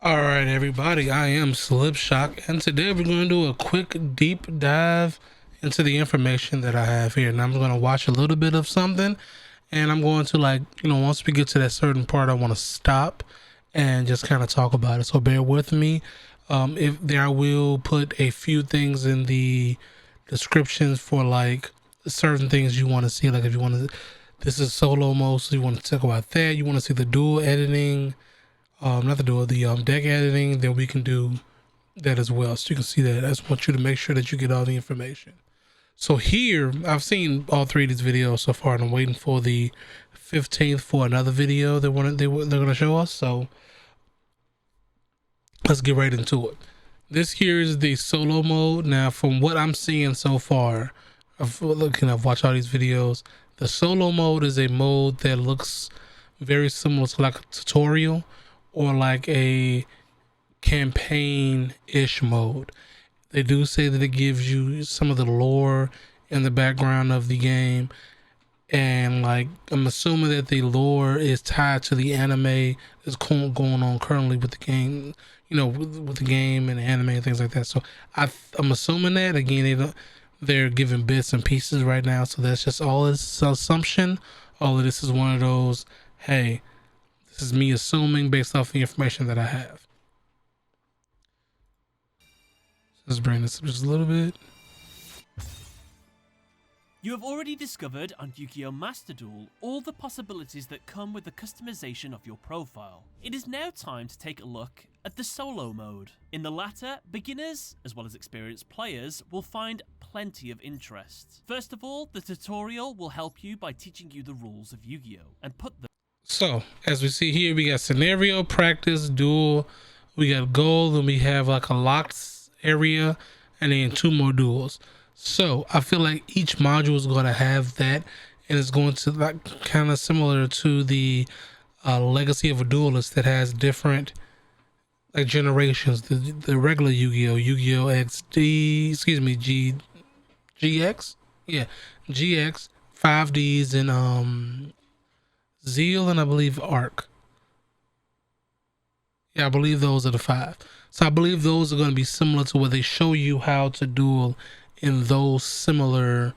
All right, everybody, I am Slipshock, and today we're going to do a quick deep dive into the information that I have here. And I'm going to watch a little bit of something, and I'm going to, once we get to that certain part, I want to stop and just kind of talk about it. So bear with me. If there, I will put a few things in the descriptions for like certain things you want to see. Like if you want to, this is solo mode, so you want to talk about that. You want to see the dual editing, not the dual, the deck editing, then we can do that as well. So you can see that. I just want you to make sure that you get all the information. So here, I've seen all three of these videos so far, and I'm waiting for the 15th for another video they're going to show us. So let's get right into it. This here is the solo mode. Now, from what I'm seeing so far, I've watched all these videos. The solo mode is a mode that looks very similar to like a tutorial or like a campaign-ish mode. They do say that it gives you some of the lore in the background of the game, and like I'm assuming that the lore is tied to the anime that's going on currently with the game, with the game and the anime and things like that. So I'm assuming that again they're giving bits and pieces right now, so that's just all this assumption. All of this is one of those, hey, this is me assuming based off the information that I have. Let's bring this up just a little bit. You have already discovered on Yu-Gi-Oh! Master Duel all the possibilities that come with the customization of your profile. It is now time to take a look at the solo mode. In the latter, beginners, as well as experienced players, will find plenty of interest. First of all, the tutorial will help you by teaching you the rules of Yu-Gi-Oh! And put them. So, as we see here, we got scenario, practice, duel, we got goal, and we have like a locked area, and then 2 more duels. So I feel like each module is going to have that, and it's going to like kind of similar to the Legacy of a Duelist that has different like generations. The regular Yu-Gi-Oh, Yu-Gi-Oh XD, excuse me, GX, yeah, GX, 5Ds, and Zeal, and I believe Arc. Yeah, I believe those are the 5. So I believe those are going to be similar to where they show you how to duel in those similar,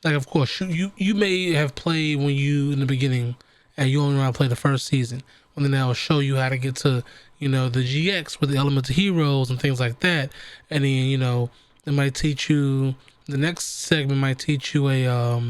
like of course you may have played when you in the beginning and you only know how to play the first season, when then they'll show you how to get to the GX with the elemental heroes and things like that, and then they might teach you, the next segment might teach you a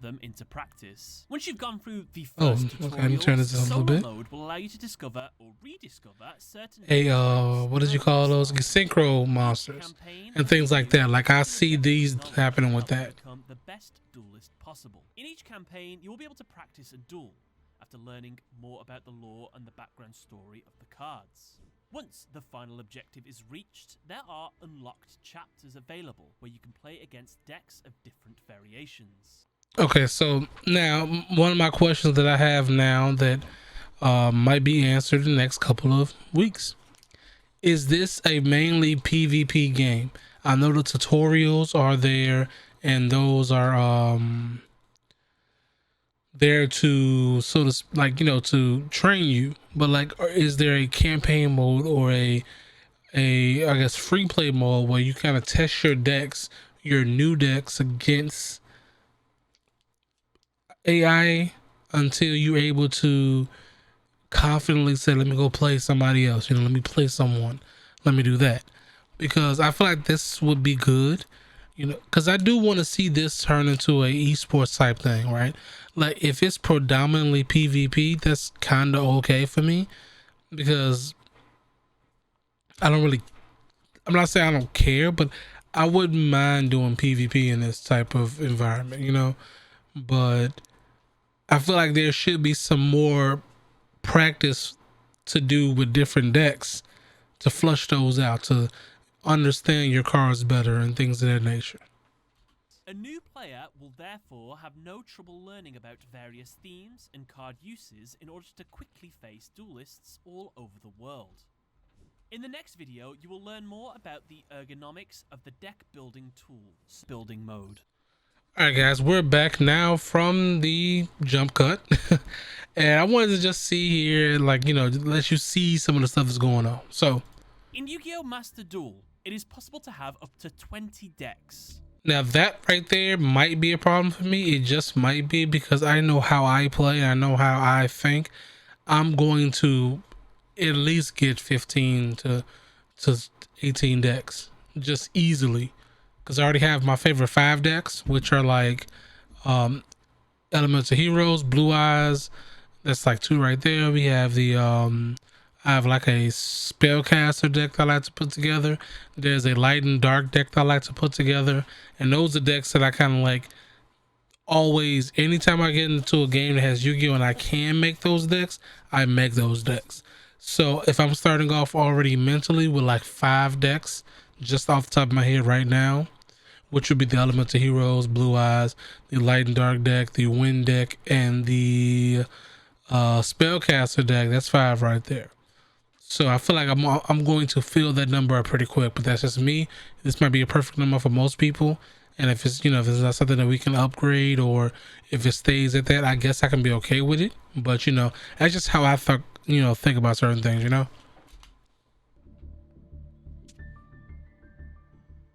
them into practice. Once you've gone through the oh, first okay, let me turn this down a little bit. mode will allow you to discover or rediscover certain What did you call those, synchro monsters and things like that. Like I see these happening with that. Become the best duelist possible. In each campaign, you will be able to practice a duel after learning more about the lore and the background story of the cards. Once the final objective is reached, there are unlocked chapters available where you can play against decks of different variations. Okay, so now one of my questions that I have now that might be answered in the next couple of weeks. Is this a mainly PvP game? I know the tutorials are there, and those are there to sort of to train you. But like, is there a campaign mode or a I guess free play mode where you kind of test your decks, your new decks against AI until you're able to confidently say, let me go play somebody else, let me play someone, let me do that? Because I feel like this would be good, because I do want to see this turn into a esports type thing, right? Like if it's predominantly PvP, that's kind of okay for me, because I'm not saying I don't care, but I wouldn't mind doing PvP in this type of environment, but I feel like there should be some more practice to do with different decks to flush those out, to understand your cards better and things of that nature. A new player will therefore have no trouble learning about various themes and card uses in order to quickly face duelists all over the world. In the next video, you will learn more about the ergonomics of the deck building tool, building mode. All right, guys, we're back now from the jump cut. And I wanted to just see here, like, let you see some of the stuff that's going on. So In Yu-Gi-Oh! Master Duel, it is possible to have up to 20 decks. now that right there might be a problem for me. It just might be because I know how I play. I know how I think. I'm going to at least get 15 to 18 decks just easily, because I already have my favorite 5 decks, which are like Elemental Heroes, Blue Eyes. That's like 2 right there. We have the I have like a spellcaster deck that I like to put together. There's a light and dark deck that I like to put together. And those are decks that I kind of like always, anytime I get into a game that has Yu-Gi-Oh! And I can make those decks, I make those decks. So if I'm starting off already mentally with like 5 decks, just off the top of my head right now, which would be the Elemental Heroes, Blue Eyes, the Light and Dark deck, the Wind deck, and the Spellcaster deck. That's 5 right there. So I feel like I'm going to fill that number up pretty quick, but that's just me. This might be a perfect number for most people. And if it's, if it's not something that we can upgrade, or if it stays at that, I guess I can be okay with it. But that's just how I thought, think about certain things.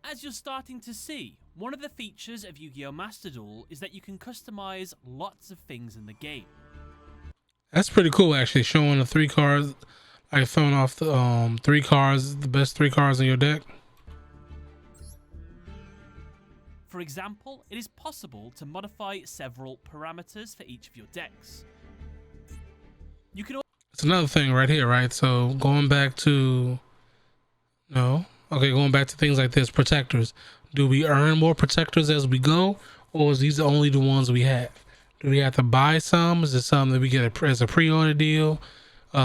As you're starting to see, one of the features of Yu-Gi-Oh! Master Duel is that you can customize lots of things in the game. That's pretty cool, actually, showing the 3 cards. Like throwing off the 3 cards, the best 3 cards in your deck. For example, it is possible to modify several parameters for each of your decks. You can. It's another thing right here, right? So going back to going back to things like this, protectors. Do we earn more protectors as we go, or is these only the ones we have? Do we have to buy some? Is it something that we get as a pre-order deal?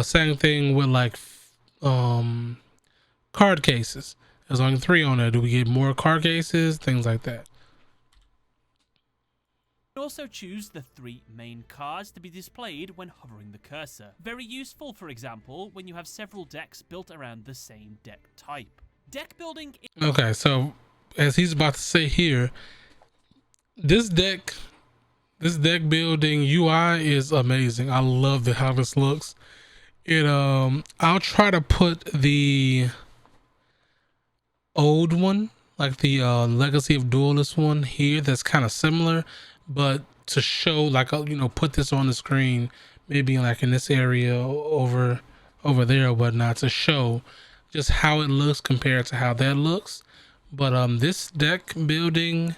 Same thing with like card cases. There's only 3 on there. Do we get more card cases? Things like that. You can also choose the 3 main cards to be displayed when hovering the cursor. Very useful, for example, when you have several decks built around the same deck type. Deck building. Okay, so as he's about to say here, this deck building UI is amazing. I love how this looks. I'll try to put the old one, like the Legacy of Duelist one here, that's kind of similar, but to show like put this on the screen, maybe like in this area over there or whatnot, to show just how it looks compared to how that looks. But this deck building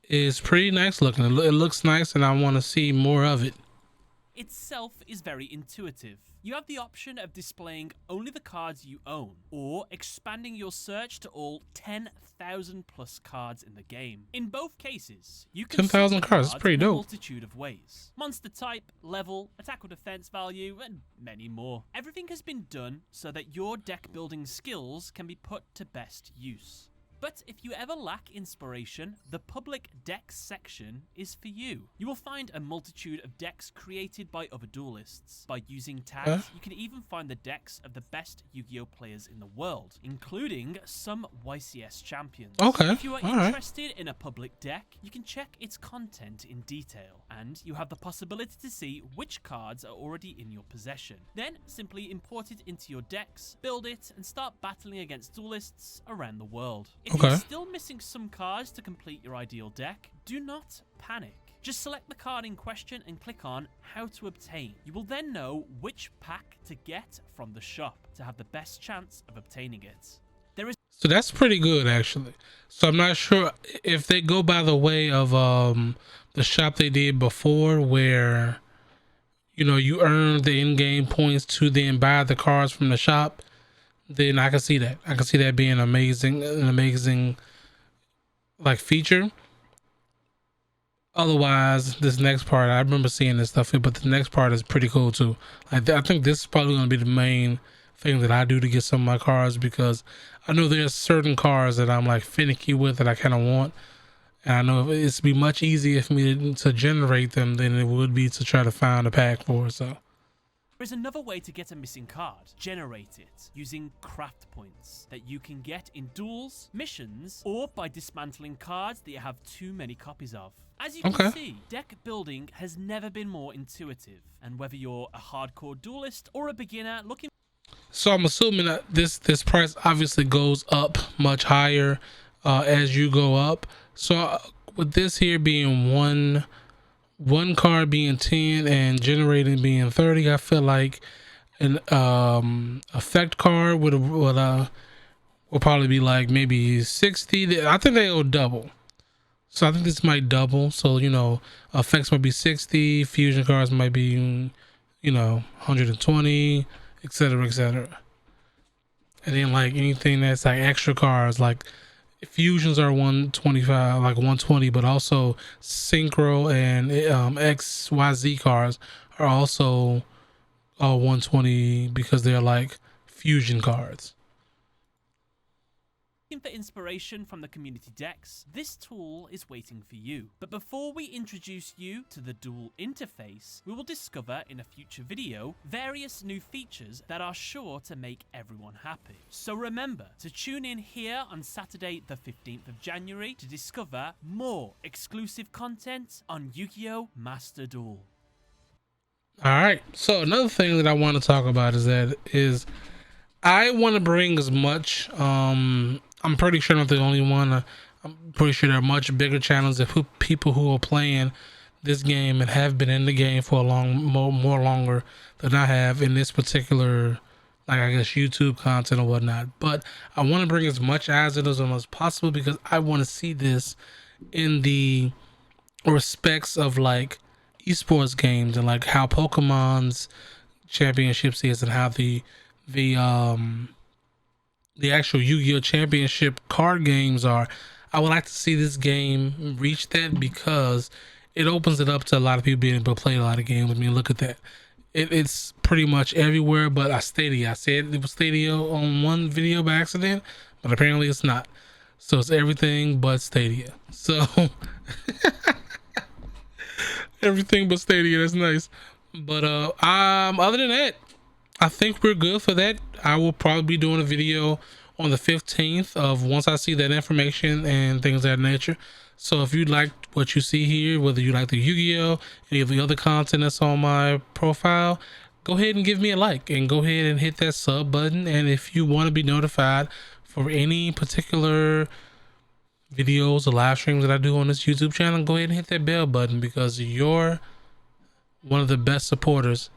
is pretty nice looking. It looks nice, and I want to see more of it. Itself is very intuitive. You have the option of displaying only the cards you own, or expanding your search to all 10,000 plus cards in the game. In both cases, you can 10,000 cards. It's pretty in a dope. multitude of ways. Monster type, level, attack or defense value, and many more. Everything has been done so that your deck building skills can be put to best use. But if you ever lack inspiration, the public decks section is for you. You will find a multitude of decks created by other duelists. By using tags, you can even find the decks of the best Yu-Gi-Oh! Players in the world, including some YCS champions. Okay. If you are interested in a public deck, you can check its content in detail, and you have the possibility to see which cards are already in your possession. Then simply import it into your decks, build it, and start battling against duelists around the world. If you're still missing some cards to complete your ideal deck, do not panic. Just select the card in question and click on How to Obtain. You will then know which pack to get from the shop to have the best chance of obtaining it. So that's pretty good, actually. So I'm not sure if they go by the way of the shop they did before, where you earn the in-game points to then buy the cards from the shop. Then I can see that. I can see that being an amazing like feature. Otherwise, this next part, I remember seeing this stuff here, but the next part is pretty cool too. Like, I think this is probably going to be the main thing that I do to get some of my cards, because I know there's certain cards that I'm like finicky with that I kind of want. And I know it's be much easier for me to generate them than it would be to try to find a pack for. So There is another way to get a missing card. Generate it using craft points that you can get in duels, missions, or by dismantling cards that you have too many copies of. As you can see, deck building has never been more intuitive, and whether you're a hardcore duelist or a beginner looking... So I'm assuming that this price obviously goes up much higher as you go up. So with this here being one card being 10 and generating being 30, I feel like an effect card would probably be like maybe 60. I think they'll double. So I think this might double. So, you know, effects might be 60, fusion cards might be, you know, 120, etc., etc. And then like anything that's like extra cards, like fusions are 125, like 120, but also synchro and XYZ cards are also 120 because they're like fusion cards. For inspiration from the community decks, this tool is waiting for you. But before we introduce you to the duel interface, we will discover in a future video various new features that are sure to make everyone happy. So remember to tune in here on Saturday the 15th of January to discover more exclusive content on Yu-Gi-Oh! Master Duel. Alright, so another thing that I want to talk about is I want to bring as much I'm pretty sure I'm not the only one. I'm pretty sure there are much bigger channels of people who are playing this game and have been in the game for a more longer than I have in this particular, like I guess YouTube content or whatnot. But I want to bring as much as it is as possible because I want to see this in the respects of like esports games and like how Pokemon's championships is and how the actual Yu-Gi-Oh! Championship card games are. I would like to see this game reach that because it opens it up to a lot of people being able to play a lot of games. I mean, look at that. It's pretty much everywhere but Stadia. I said it was Stadia on one video by accident, but apparently it's not. So it's everything but Stadia. So everything but Stadia. That's nice. But other than that, I think we're good for that. I will probably be doing a video on the 15th of once I see that information and things of that nature. So if you like what you see here, whether you like the Yu-Gi-Oh, any of the other content that's on my profile, go ahead and give me a like and go ahead and hit that sub button. And if you want to be notified for any particular videos or live streams that I do on this YouTube channel, go ahead and hit that bell button because you're one of the best supporters